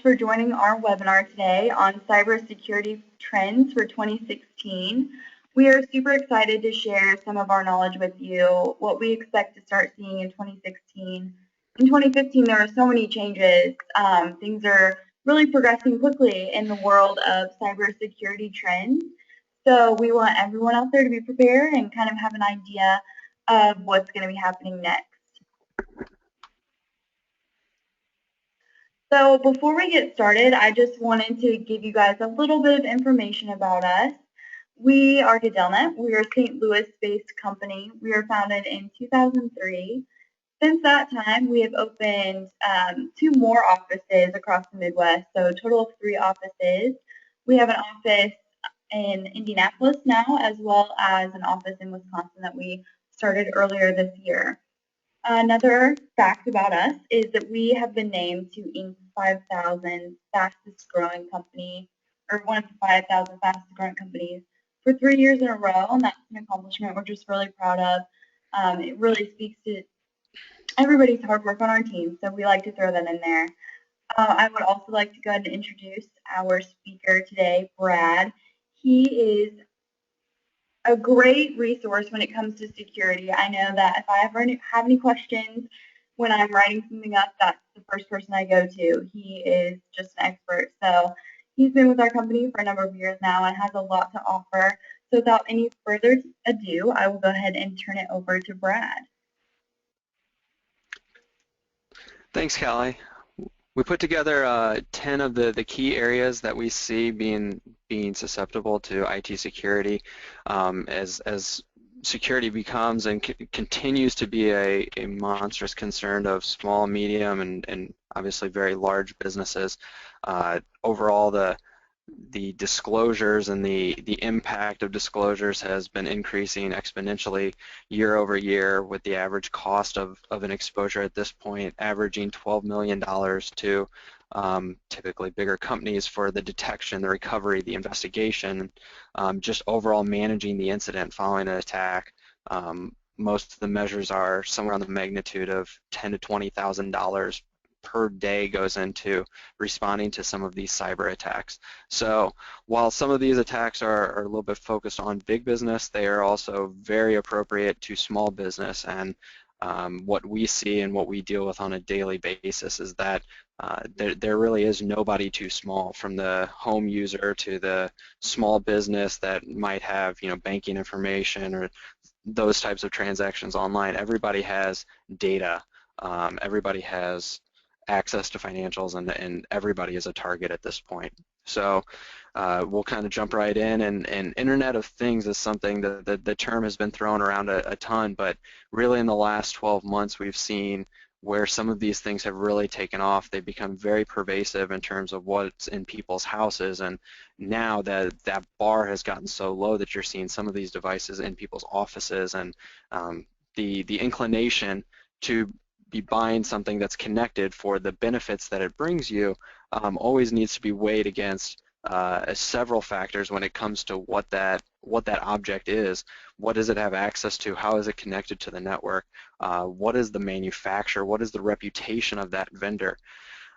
For joining our webinar today on cybersecurity trends for 2016. We are super excited to share some of our knowledge with you, what we expect to start seeing in 2016. In 2015, there are so many changes. Things are really progressing quickly in the world of cybersecurity trends. So we want everyone out there to be prepared and kind of have an idea of what's going to be happening next. So before we get started, I just wanted to give you guys a little bit of information about us. We are GadellNet. We are a St. Louis-based company. We were founded in 2003. Since that time, we have opened 2 more offices across the Midwest, so a total of 3 offices. We have an office in Indianapolis now, as well as an office in Wisconsin that we started earlier this year. Another fact about us is that we have been named to Inc. 5,000 fastest growing company, or one of the 5,000 fastest growing companies for 3 years in a row, and that's an accomplishment we're just really proud of. It really speaks to everybody's hard work on our team, so we like to throw that in there. I would also like to go ahead and introduce our speaker today, Brad. He is a great resource when it comes to security. I know that if I ever have any questions when I'm writing something up, that's the first person I go to. He is just an expert. So he's been with our company for a number of years now and has a lot to offer. So without any further ado, I will go ahead and turn it over to Brad. Thanks, Callie. We put together 10 of the key areas that we see being susceptible to IT security as security becomes and continues to be a monstrous concern of small, medium, and obviously very large businesses. Overall, the disclosures and the impact of disclosures has been increasing exponentially year over year, with the average cost of an exposure at this point averaging $12 million to typically bigger companies for the detection, the recovery, the investigation, just overall managing the incident following an attack. Most of the measures are somewhere on the magnitude of $10,000 to $20,000 per day goes into responding to some of these cyber attacks. So while some of these attacks are a little bit focused on big business, they are also very appropriate to small business. And what we see and what we deal with on a daily basis is that there really is nobody too small, from the home user to the small business that might have, banking information or those types of transactions online. Everybody has data. Everybody has access to financials, and everybody is a target at this point. So we'll kind of jump right in, and Internet of Things is something that the term has been thrown around a ton, but really in the last 12 months we've seen where some of these things have really taken off. They've become very pervasive in terms of what's in people's houses, and now that bar has gotten so low that you're seeing some of these devices in people's offices, and the inclination to be buying something that's connected for the benefits that it brings you always needs to be weighed against several factors when it comes to what that object is. What does it have access to? How is it connected to the network? What is the manufacturer? What is the reputation of that vendor?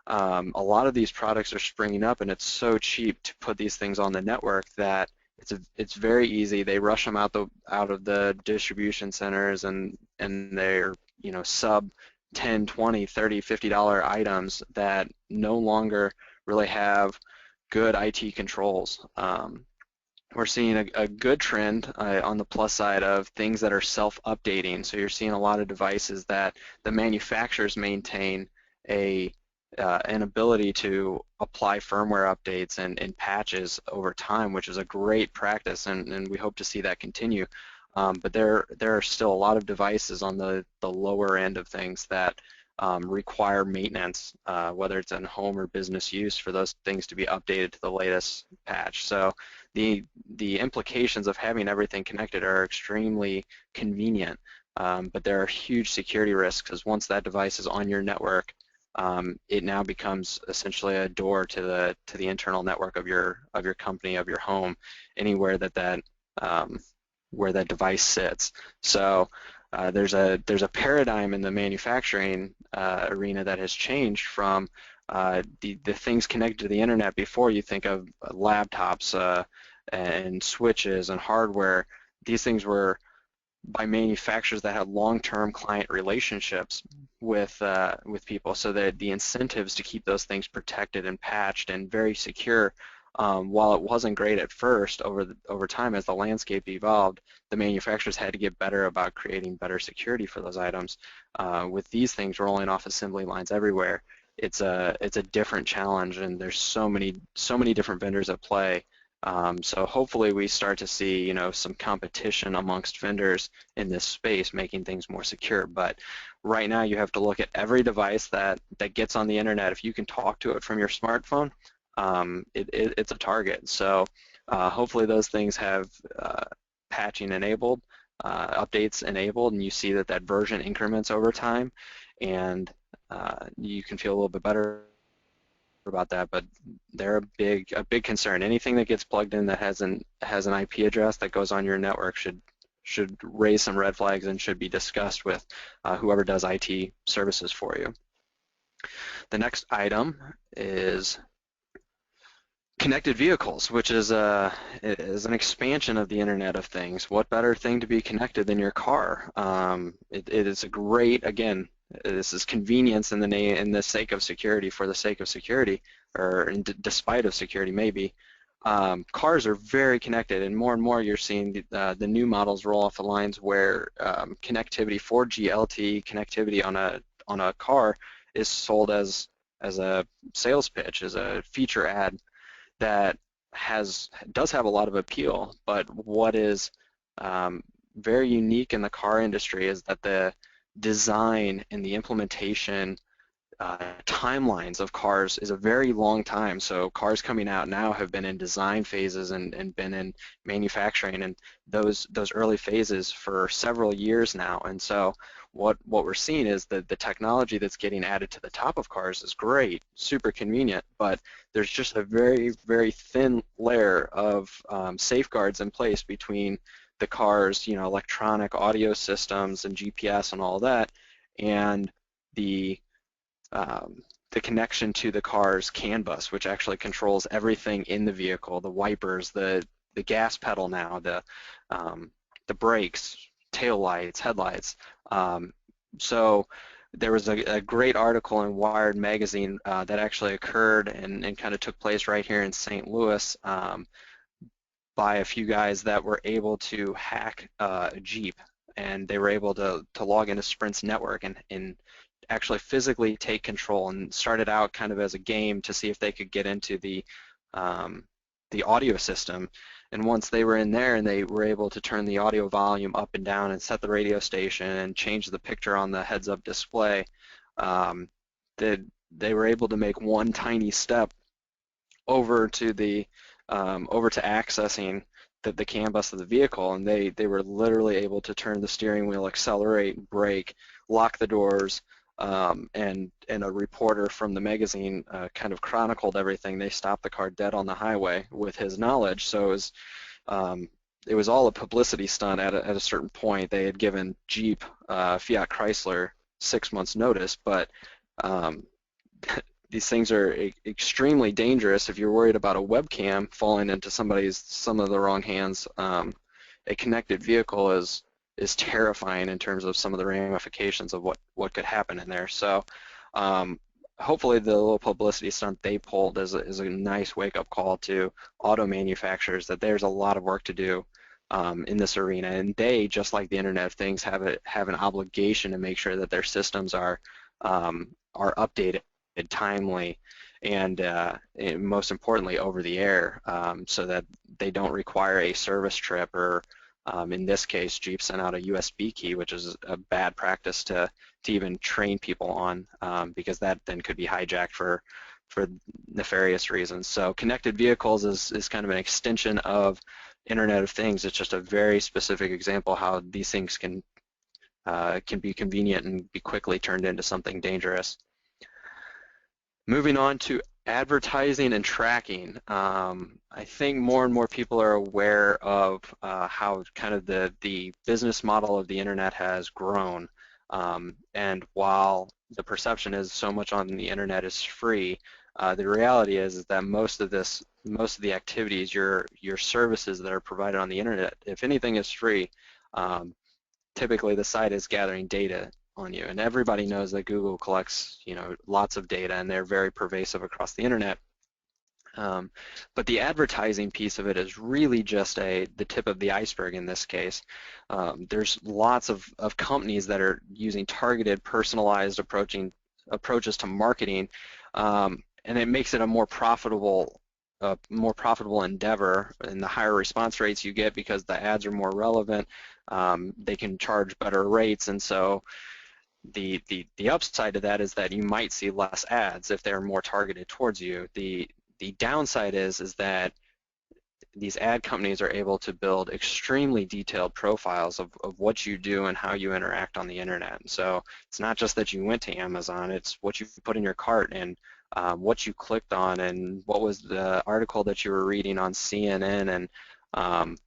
A lot of these products are springing up, and it's so cheap to put these things on the network that it's very easy. They rush them out of the distribution centers, and they're sub $10, $20, $30, $50 items that no longer really have good IT controls. We're seeing a good trend on the plus side of things that are self-updating. So you're seeing a lot of devices that the manufacturers maintain an ability to apply firmware updates and patches over time, which is a great practice, and we hope to see that continue. But there are still a lot of devices on the lower end of things that require maintenance, whether it's in home or business use, for those things to be updated to the latest patch. So the implications of having everything connected are extremely convenient, but there are huge security risks, because once that device is on your network, it now becomes essentially a door to the internal network of your company, of your home, anywhere where that device sits. So there's a paradigm in the manufacturing arena that has changed from the things connected to the internet before. You think of laptops and switches and hardware. These things were by manufacturers that had long-term client relationships with people, so that the incentives to keep those things protected and patched and very secure, while it wasn't great at first, over time as the landscape evolved, the manufacturers had to get better about creating better security for those items. With these things rolling off assembly lines everywhere, it's a different challenge, and there's so many different vendors at play. So hopefully we start to see, some competition amongst vendors in this space, making things more secure. But right now you have to look at every device that gets on the internet. If you can talk to it from your smartphone, it's a target. So hopefully those things have patching enabled, updates enabled, and you see that version increments over time, and you can feel a little bit better about that. But they're a big concern. Anything that gets plugged in that has an IP address that goes on your network should raise some red flags and should be discussed with whoever does IT services for you. The next item is connected vehicles, which is an expansion of the Internet of Things. What better thing to be connected than your car? It is a great, again, this is convenience in the sake of security, for the sake of security, or despite of security maybe. Cars are very connected, and more you're seeing the new models roll off the lines where connectivity, 4G LTE connectivity on a car is sold as a sales pitch, as a feature ad that does have a lot of appeal. But what is very unique in the car industry is that the design and the implementation timelines of cars is a very long time. So cars coming out now have been in design phases and been in manufacturing, and those early phases for several years now. And so what we're seeing is that the technology that's getting added to the top of cars is great, super convenient, but there's just a very, very thin layer of safeguards in place between the cars, electronic audio systems and GPS and all that, and the connection to the car's CAN bus, which actually controls everything in the vehicle: the wipers, the gas pedal now, the brakes, tail lights, headlights. So there was a great article in Wired magazine that actually occurred and kind of took place right here in St. Louis by a few guys that were able to hack a Jeep, and they were able to log into Sprint's network and actually physically take control, and started out kind of as a game to see if they could get into the audio system. And once they were in there and they were able to turn the audio volume up and down and set the radio station and change the picture on the heads-up display, they were able to make one tiny step over to accessing the CAN bus of the vehicle, and they were literally able to turn the steering wheel, accelerate, brake, lock the doors, and a reporter from the magazine kind of chronicled everything. They stopped the car dead on the highway with his knowledge. So it was all a publicity stunt. At a certain point, they had given Jeep, Fiat Chrysler 6 months notice, but these things are extremely dangerous. If you're worried about a webcam falling into some of the wrong hands, a connected vehicle is terrifying in terms of some of the ramifications of what could happen in there. So hopefully the little publicity stunt they pulled is a nice wake-up call to auto manufacturers that there's a lot of work to do in this arena, and they, just like the Internet of Things, have an obligation to make sure that their systems are updated timely and most importantly over the air, so that they don't require a service trip, or in this case, Jeep sent out a USB key, which is a bad practice to even train people on, because that then could be hijacked for nefarious reasons. So connected vehicles is kind of an extension of Internet of Things. It's just a very specific example how these things can be convenient and be quickly turned into something dangerous. Moving on to Advertising and tracking. I think more and more people are aware of how kind of the business model of the internet has grown. And while the perception is so much on the internet is free, the reality is that most of the activities, your services that are provided on the internet, if anything is free, um, typically the site is gathering data on you. And everybody knows that Google collects, lots of data, and they're very pervasive across the internet. Um, but the advertising piece of it is really just the tip of the iceberg in this case. There's lots of companies that are using targeted, personalized approaches to marketing, and it makes it a more profitable endeavor, and the higher response rates you get because the ads are more relevant, they can charge better rates, and so the upside of that is that you might see less ads if they're more targeted towards you. The downside is that these ad companies are able to build extremely detailed profiles of what you do and how you interact on the internet. And so it's not just that you went to Amazon, it's what you put in your cart and what you clicked on and what was the article that you were reading on CNN, and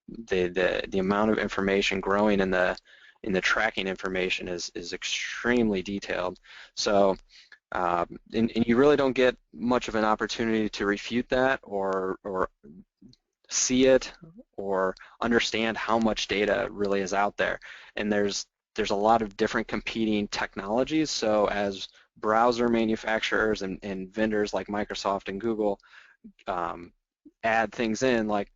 the amount of information growing in the tracking information is extremely detailed. So and you really don't get much of an opportunity to refute that or see it or understand how much data really is out there. And there's a lot of different competing technologies. So as browser manufacturers and vendors like Microsoft and Google add things in, like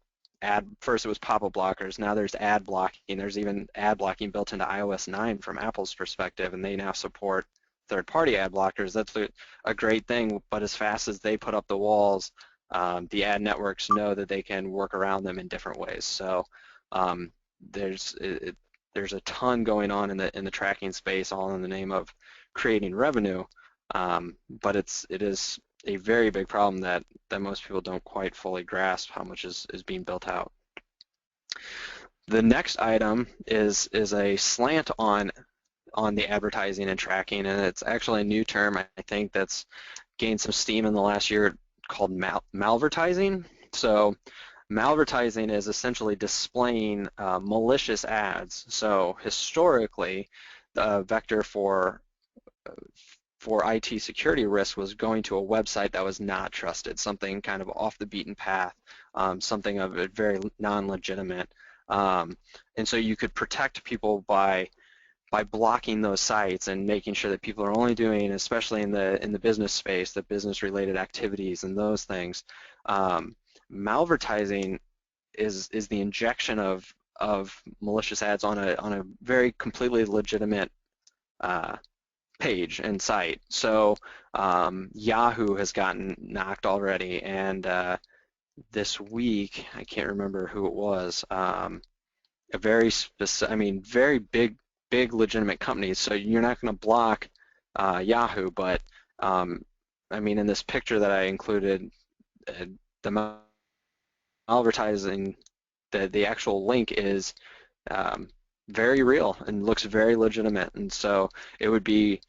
first it was pop-up blockers, now there's ad blocking. There's even ad blocking built into iOS 9 from Apple's perspective, and they now support third-party ad blockers. That's a great thing, but as fast as they put up the walls, the ad networks know that they can work around them in different ways. So um, there's there's a ton going on in the tracking space, all in the name of creating revenue, but it is a very big problem that most people don't quite fully grasp how much is being built out. The next item is a slant on the advertising and tracking, and it's actually a new term I think that's gained some steam in the last year called malvertising. So malvertising is essentially displaying malicious ads. So historically, the vector for IT security risk was going to a website that was not trusted, something kind of off the beaten path, something of it very non-legitimate. And so you could protect people by blocking those sites and making sure that people are only doing, especially in the business space, the business-related activities and those things. Malvertising is the injection of malicious ads on a very completely legitimate page and site. So Yahoo has gotten knocked already, and this week I can't remember who it was. A very specific, very big legitimate companies. So you're not going to block Yahoo, but in this picture that I included, the malvertising, the actual link is very real and looks very legitimate, and so it would be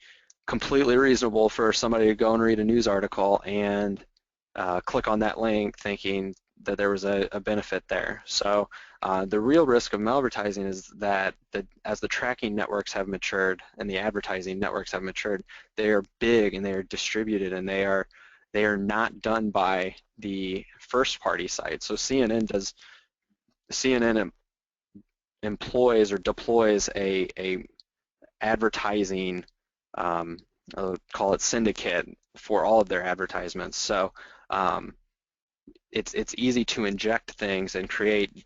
completely reasonable for somebody to go and read a news article and click on that link thinking that there was a benefit there. So the real risk of malvertising is that as the tracking networks have matured and the advertising networks have matured, they are big and they are distributed, and they are not done by the first party site. So CNN employs or deploys a advertising, call it syndicate, for all of their advertisements. So it's easy to inject things and create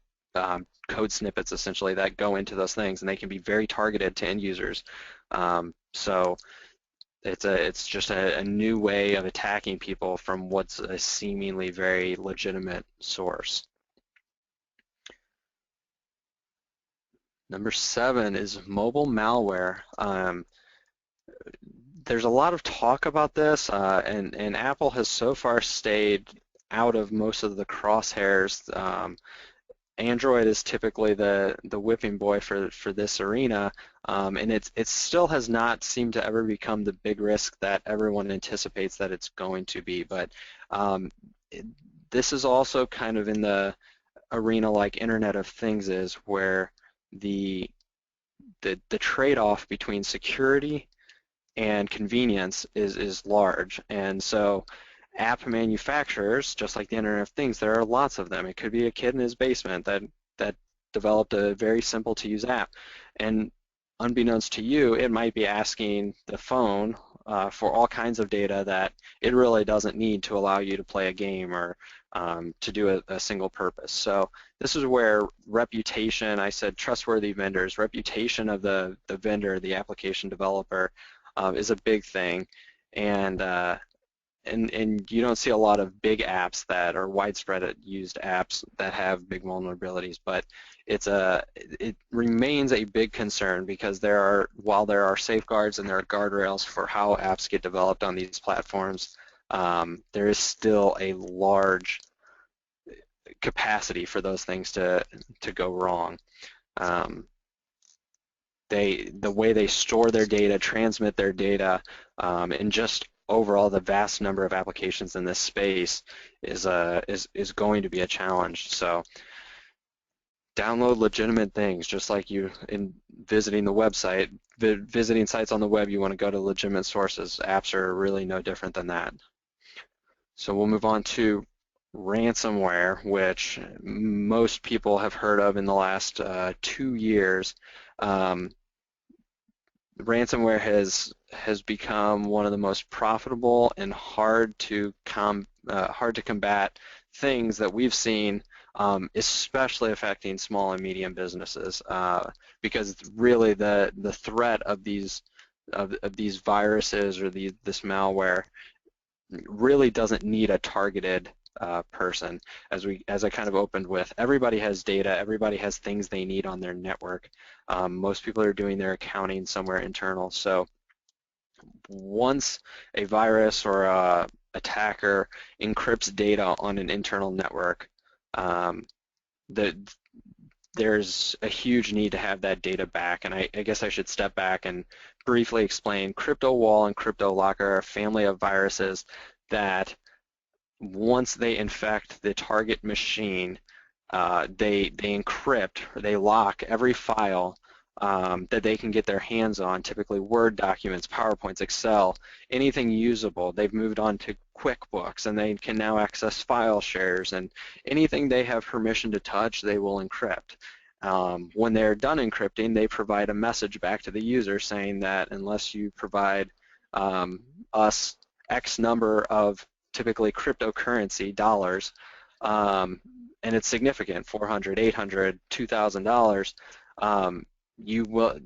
code snippets essentially that go into those things, and they can be very targeted to end users. So it's just a new way of attacking people from what's a seemingly very legitimate source. Number 7 is mobile malware. There's a lot of talk about this, and Apple has so far stayed out of most of the crosshairs. Android is typically the whipping boy for this arena, and it still has not seemed to ever become the big risk that everyone anticipates that it's going to be. But um, it, this is also kind of in the arena like Internet of Things is, where the the trade-off between security and convenience is large. And so app manufacturers, just like the Internet of Things, there are lots of them. It could be a kid in his basement that developed a very simple to use app. And unbeknownst to you, it might be asking the phone for all kinds of data that it really doesn't need to allow you to play a game or to do a single purpose. So this is where reputation, I said trustworthy vendors, reputation of the vendor, the application developer, is a big thing. And and you don't see a lot of big apps that are widespread used apps that have big vulnerabilities, but it remains a big concern because while there are safeguards and there are guardrails for how apps get developed on these platforms, there is still a large capacity for those things to go wrong. Um, the way they store their data, transmit their data, and just overall the vast number of applications in this space is going to be a challenge. So download legitimate things, just like you in visiting the website, visiting sites on the web. You want to go to legitimate sources. Apps are really no different than that. So we'll move on to ransomware, which most people have heard of in the last 2 years. Ransomware has become one of the most profitable and hard to combat things that we've seen, especially affecting small and medium businesses, because really the threat of these viruses or this malware really doesn't need a targeted person. As I kind of opened with, everybody has data, everybody has things they need on their network. Most people are doing their accounting somewhere internal. So once a virus or a attacker encrypts data on an internal network, um, the, there's a huge need to have that data back. And I guess I should step back and briefly explain. CryptoWall and CryptoLock are a family of viruses that once they infect the target machine, they encrypt or they lock every file that they can get their hands on, typically Word documents, PowerPoints, Excel, anything usable. They've moved on to QuickBooks, and they can now access file shares, and anything they have permission to touch, they will encrypt. When they're done encrypting, they provide a message back to the user saying that unless you provide us X number of typically cryptocurrency dollars, and it's significant, 400, 800, $2,000, you will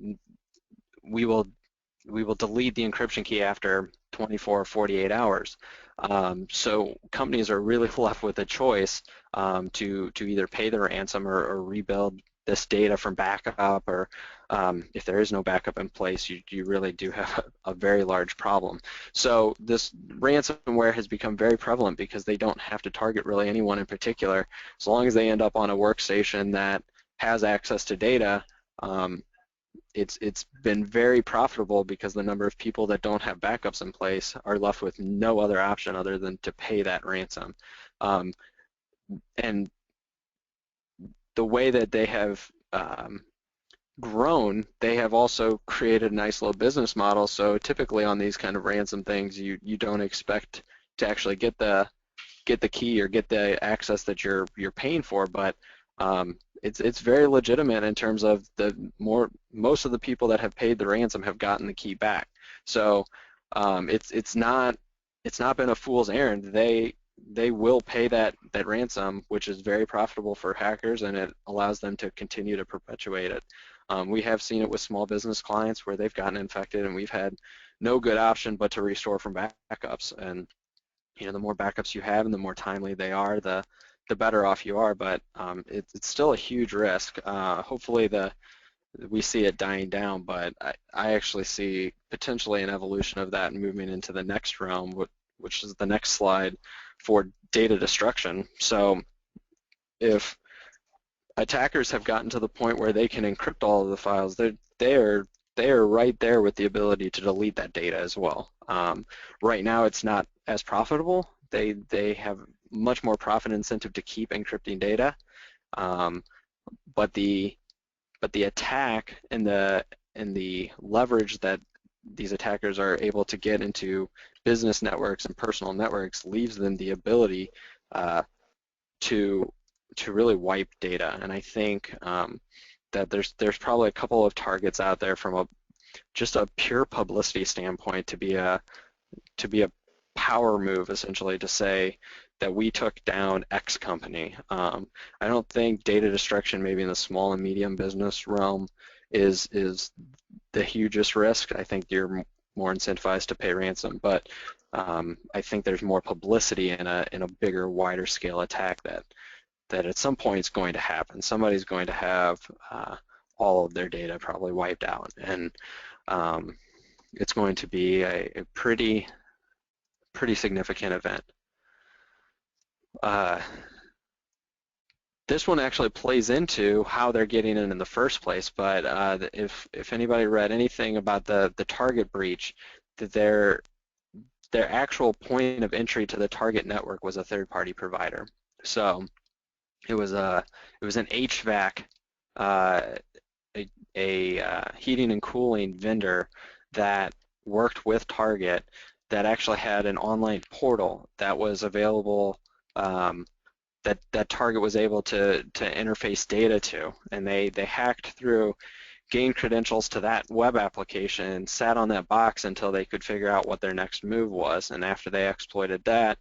we will we will delete the encryption key after 24 or 48 hours. So companies are really left with a choice to either pay the ransom or rebuild this data from backup, or if there is no backup in place, you really do have a very large problem. So this ransomware has become very prevalent because they don't have to target really anyone in particular. As long as they end up on a workstation that has access to data, it's been very profitable because the number of people that don't have backups in place are left with no other option other than to pay that ransom. And the way that they have grown, they have also created a nice little business model. So typically on these kind of ransom things, you don't expect to actually get the key or get the access that you're paying for, but it's very legitimate in terms of most of the people that have paid the ransom have gotten the key back. So it's not been a fool's errand. They will pay that ransom, which is very profitable for hackers, and it allows them to continue to perpetuate it. We have seen it with small business clients where they've gotten infected, and we've had no good option but to restore from backups. And the more backups you have and the more timely they are, the better off you are. But it's still a huge risk. Hopefully we see it dying down, but I actually see potentially an evolution of that and moving into the next realm, which is the next slide, for data destruction. So if attackers have gotten to the point where they can encrypt all of the files. They are right there with the ability to delete that data as well. Right now, it's not as profitable. They have much more profit incentive to keep encrypting data, um, but the attack and the leverage that these attackers are able to get into business networks and personal networks leaves them the ability to really wipe data. And I think that there's probably a couple of targets out there from just a pure publicity standpoint to be a power move, essentially, to say that we took down X company. I don't think data destruction, maybe in the small and medium business realm, is the hugest risk. I think you're more incentivized to pay ransom, but I think there's more publicity in a bigger, wider scale attack that at some point is going to happen. Somebody's going to have all of their data probably wiped out, and it's going to be a pretty significant event. This one actually plays into how they're getting in the first place, but if anybody read anything about the target breach, that their actual point of entry to the target network was a third-party provider. So it was an HVAC, a heating and cooling vendor that worked with Target that actually had an online portal that was available, that Target was able to interface data to, and they hacked through, gained credentials to that web application, and sat on that box until they could figure out what their next move was. And after they exploited that,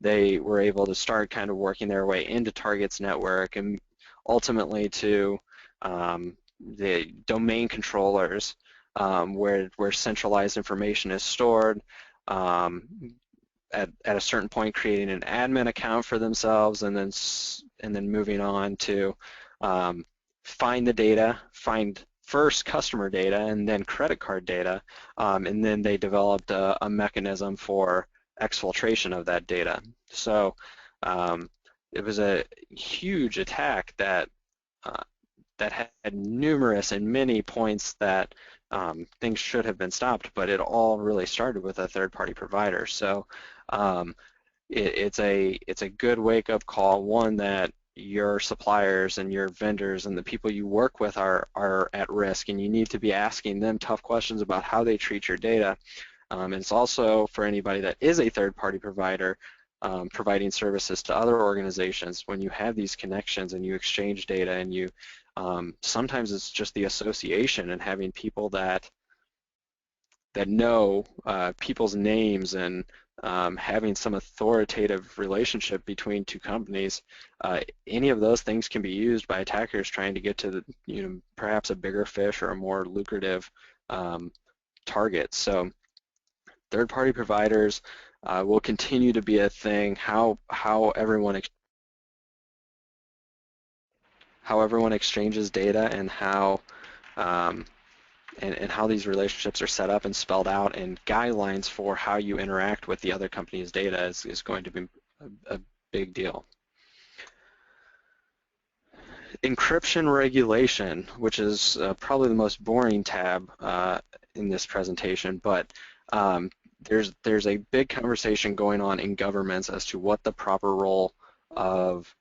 they were able to start kind of working their way into Target's network and ultimately to the domain controllers, where centralized information is stored, at a certain point creating an admin account for themselves, and then moving on to find the data, find first customer data and then credit card data, and then they developed a mechanism for exfiltration of that data. So it was a huge attack that had numerous and many points that things should have been stopped, but it all really started with a third-party provider. So it's a good wake-up call, one that your suppliers and your vendors and the people you work with are at risk, and you need to be asking them tough questions about how they treat your data. And it's also for anybody that is a third-party provider, providing services to other organizations. When you have these connections and you exchange data, and you sometimes it's just the association and having people that know people's names, and having some authoritative relationship between two companies. Any of those things can be used by attackers trying to get to perhaps a bigger fish or a more lucrative target. So third-party providers will continue to be a thing. How everyone exchanges data, and how and how these relationships are set up and spelled out, and guidelines for how you interact with the other company's data is going to be a big deal. Encryption regulation, which is probably the most boring tab in this presentation, but there's a big conversation going on in governments as to what the proper role of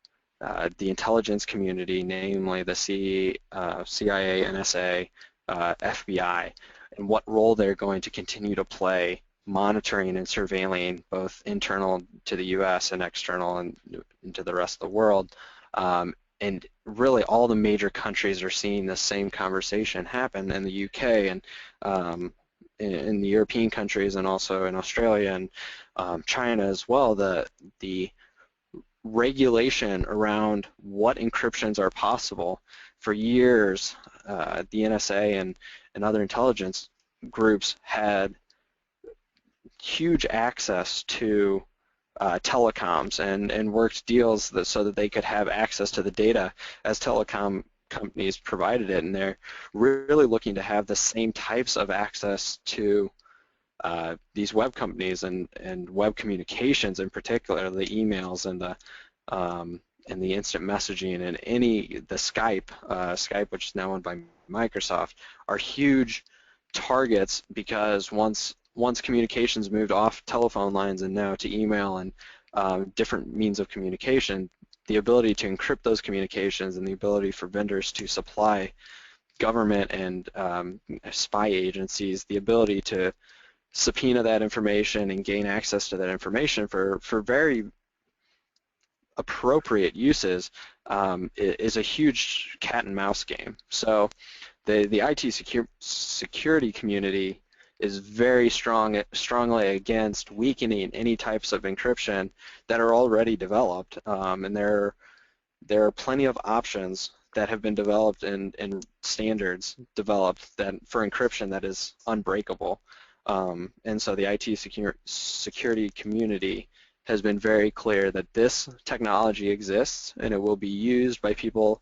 the intelligence community, namely the CIA, NSA, FBI, and what role they're going to continue to play monitoring and surveilling both internal to the US and external and into the rest of the world. And really all the major countries are seeing the same conversation happen in the UK, and in the European countries, and also in Australia and China as well. The regulation around what encryptions are possible. For years, the NSA and other intelligence groups had huge access to telecoms and worked deals so that they could have access to the data as telecom companies provided it, and they're really looking to have the same types of access to these web companies and web communications, in particular the emails and the instant messaging and the Skype, which is now owned by Microsoft, are huge targets because once communications moved off telephone lines and now to email and different means of communication, the ability to encrypt those communications and the ability for vendors to supply government and spy agencies the ability to subpoena that information and gain access to that information for very appropriate uses is a huge cat and mouse game. So the IT security community is very strongly against weakening any types of encryption that are already developed, and there are plenty of options that have been developed and standards developed that for encryption that is unbreakable. And so the IT security community has been very clear that this technology exists and it will be used by people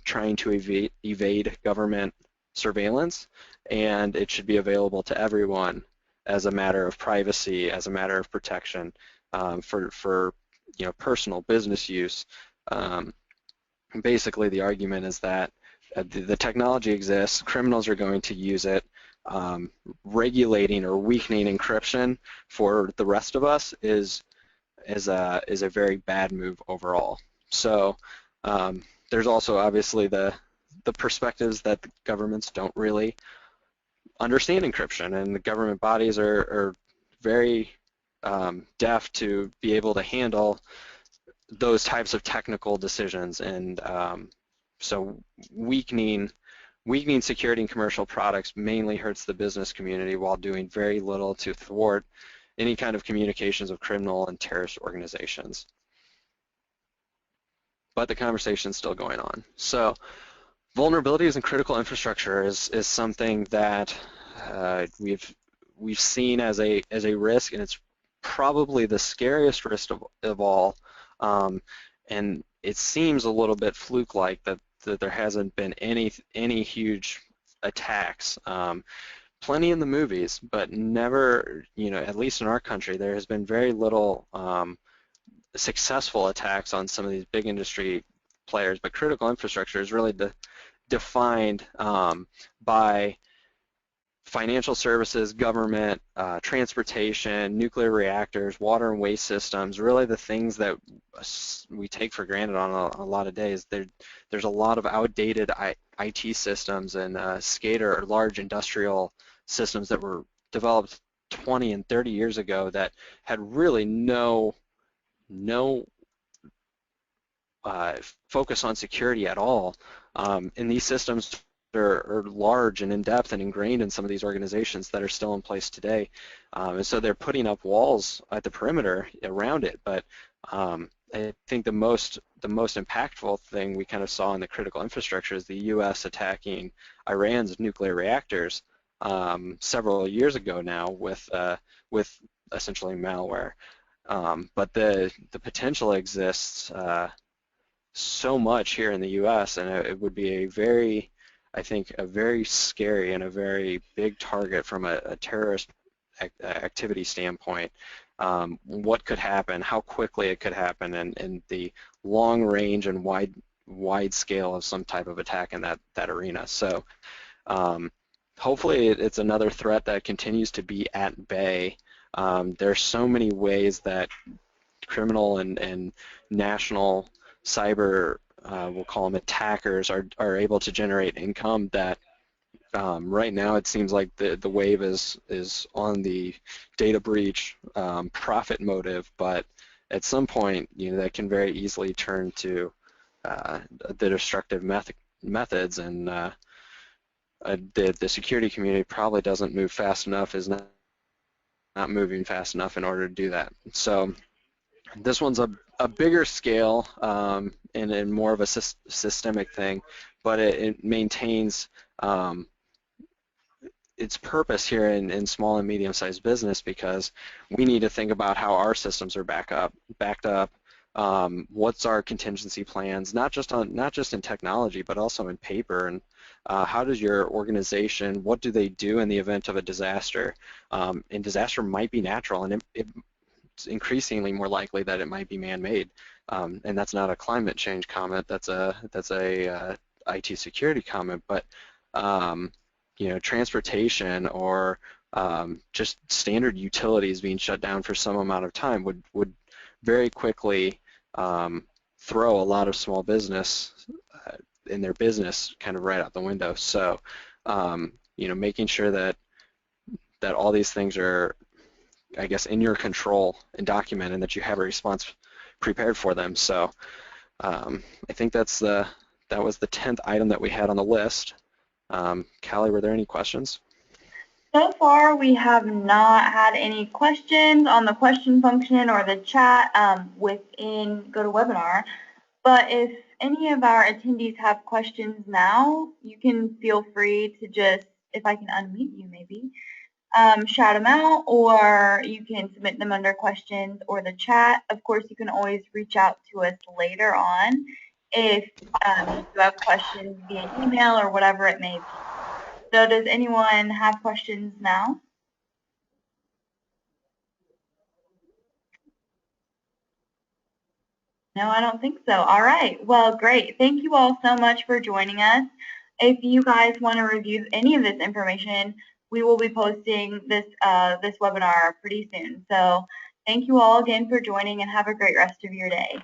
trying to evade government surveillance, and it should be available to everyone as a matter of privacy, as a matter of protection for personal business use. Basically, the argument is that the technology exists, criminals are going to use it. Regulating or weakening encryption for the rest of us is a very bad move overall. So there's also obviously the perspectives that the governments don't really understand encryption, and the government bodies are very deaf to be able to handle those types of technical decisions, and so weakening security in commercial products mainly hurts the business community while doing very little to thwart any kind of communications of criminal and terrorist organizations. But the conversation is still going on. So vulnerabilities in critical infrastructure is something that we've seen as a risk, and it's probably the scariest risk of all. And it seems a little bit fluke-like that there hasn't been any huge attacks. Plenty in the movies, but never, at least in our country, there has been very little successful attacks on some of these big industry players. But critical infrastructure is really defined by financial services, government, transportation, nuclear reactors, water and waste systems, really the things that we take for granted on a lot of days. There's a lot of outdated IT systems and SCADA or large industrial systems that were developed 20 and 30 years ago that had really no focus on security at all. And these systems are large and in-depth and ingrained in some of these organizations that are still in place today. And so they're putting up walls at the perimeter around it. But I think the most impactful thing we kind of saw in the critical infrastructure is the U.S. attacking Iran's nuclear reactors several years ago now with essentially malware. But the potential exists so much here in the U.S., and it would be I think a very scary and a very big target from a terrorist activity standpoint. What could happen, how quickly it could happen, and the long range and wide scale of some type of attack in that arena. So hopefully it's another threat that continues to be at bay. There's so many ways that criminal and national cyber, we'll call them attackers, are able to generate income that right now it seems like the wave is on the data breach profit motive, but at some point that can very easily turn to the destructive methods, and the security community probably doesn't move fast enough, is not moving fast enough in order to do that. So this one's a bigger scale and more of a systemic thing, but it maintains its purpose here in small and medium-sized business, because we need to think about how our systems are backed up. What's our contingency plans, not just in technology, but also in paper, and how does your organization, what do they do in the event of a disaster? And disaster might be natural, and it's increasingly more likely that it might be man-made. and that's not a climate change comment. That's a IT security comment. But you know, transportation or just standard utilities being shut down for some amount of time would very quickly throw a lot of small business in their business kind of right out the window. So you know, making sure that all these things are, I guess, in your control and documented, and that you have a response prepared for them. So I think that was the 10th item that we had on the list. Callie, were there any questions? So far, we have not had any questions on the question function or the chat within GoToWebinar. But if any of our attendees have questions now, you can feel free to just, if I can unmute you maybe, shout them out, or you can submit them under questions or the chat. Of course, you can always reach out to us later on if you have questions via email or whatever it may be. So does anyone have questions now? No, I don't think so. All right. Well, great. Thank you all so much for joining us. If you guys want to review any of this information, we will be posting this this webinar pretty soon. So thank you all again for joining, and have a great rest of your day.